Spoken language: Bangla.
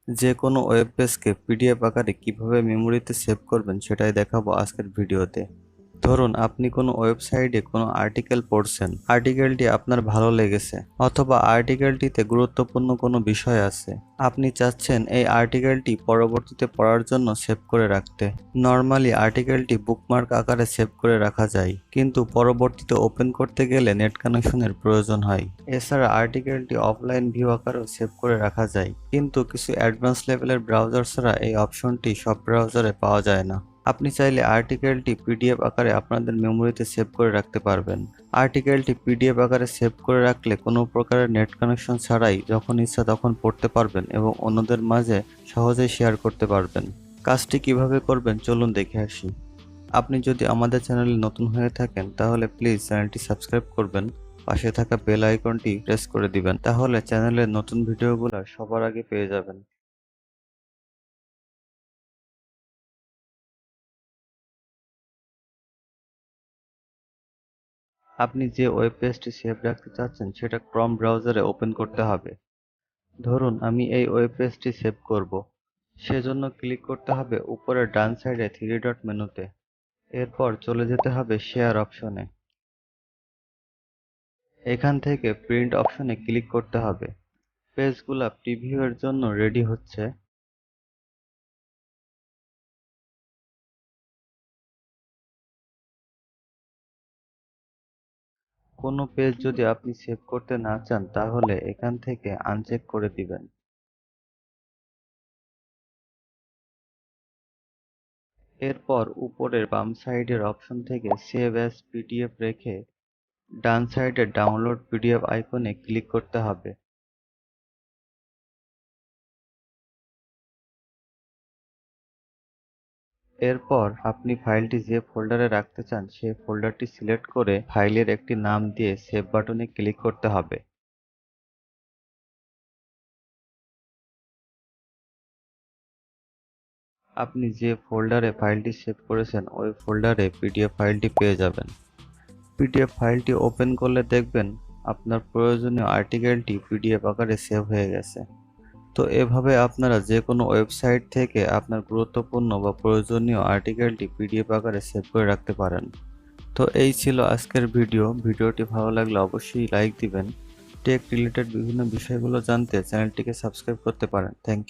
যে কোনো ওয়েব পেজকে পিডিএফ আকারে কিভাবে মেমোরিতে সেভ করবেন সেটাই দেখাবো আজকের ভিডিওতে। ধরুন আপনি কোনো ওয়েবসাইটে কোনো আর্টিকেল পড়ছেন, আর্টিকেলটি আপনার ভালো লেগেছে অথবা আর্টিকেলটিতে গুরুত্বপূর্ণ কোনো বিষয় আছে। আপনি চাচ্ছেন এই আর্টিকেলটি পরবর্তীতে পড়ার জন্য সেভ করে রাখতে। নর্মালি আর্টিকেলটি বুকমার্ক আকারে সেভ করে রাখা যায়, কিন্তু পরবর্তীতে ওপেন করতে গেলে নেট কানেকশনের প্রয়োজন হয়। এছাড়া আর্টিকেলটি অফলাইন ভিউ আকারেও সেভ করে রাখা যায়, কিন্তু কিছু অ্যাডভান্স লেভেলের ব্রাউজার ছাড়া এই অপশনটি সব ব্রাউজারে পাওয়া যায় না। আপনি চাইলে আর্টিকেলটি পিডিএফ আকারে আপনাদের মেমোরিতে সেভ করে রাখতে পারবেন। আর্টিকেলটি পিডিএফ আকারে সেভ করে রাখলে কোনো প্রকারের নেট কানেকশন ছাড়াই যখন ইচ্ছা তখন পড়তে পারবেন এবং অন্যদের মাঝে সহজেই শেয়ার করতে পারবেন। কাজটি কিভাবে করবেন চলুন দেখে আসি। আপনি যদি আমাদের চ্যানেলে নতুন হয়ে থাকেন তাহলে প্লিজ চ্যানেলটি সাবস্ক্রাইব করবেন, পাশে থাকা বেল আইকনটি প্রেস করে দিবেন, তাহলে চ্যানেলের নতুন ভিডিওগুলো সবার আগে পেয়ে যাবেন। আপনি যে ওয়েব পেজটি সেভ রাখতে চাচ্ছেন সেটা ক্রম ব্রাউজারে ওপেন করতে হবে। ধরুন আমি এই ওয়েব পেজটি সেভ করব। সেজন্য ক্লিক করতে হবে উপরের ডান সাইডে থ্রি ডট মেনুতে। এরপর চলে যেতে হবে শেয়ার অপশনে। এখান থেকে প্রিন্ট অপশনে ক্লিক করতে হবে। পেজগুলা প্রিভিউ এর জন্য রেডি হচ্ছে। কোনো পেজ যদি আপনি সেভ করতে না চান তাহলে এখান থেকে আনচেক করে দিবেন। এরপর উপরের বাম সাইডের অপশন থেকে সেভ অ্যাজ পিডিএফ রেখে ডান সাইডে ডাউনলোড পিডিএফ আইকনে ক্লিক করতে হবে। এরপর আপনি ফাইলটি যে ফোল্ডারে রাখতে চান সেই ফোল্ডারটি সিলেক্ট করে ফাইলের একটি নাম দিয়ে সেভ বাটনে ক্লিক করতে হবে। আপনি যে ফোল্ডারে ফাইলটি সেভ করেছেন ওই ফোল্ডারে পিডিএফ ফাইলটি পেয়ে যাবেন। পিডিএফ ফাইলটি ওপেন করলে দেখবেন আপনার প্রয়োজনীয় আর্টিকেলটি পিডিএফ আকারে সেভ হয়ে গেছে। তো এভাবে আপনারা যে কোনো ওয়েবসাইট থেকে আপনার গুরুত্বপূর্ণ বা প্রয়োজনীয় আর্টিকেলটি পিডিএফ আকারে সেভ করে রাখতে পারেন। তো এই ছিল আজকের ভিডিও। ভিডিওটি ভালো লাগলে অবশ্যই লাইক দিবেন। টেক রিলেটেড বিভিন্ন বিষয়গুলো জানতে চ্যানেলটিকে সাবস্ক্রাইব করতে পারেন। Thank you.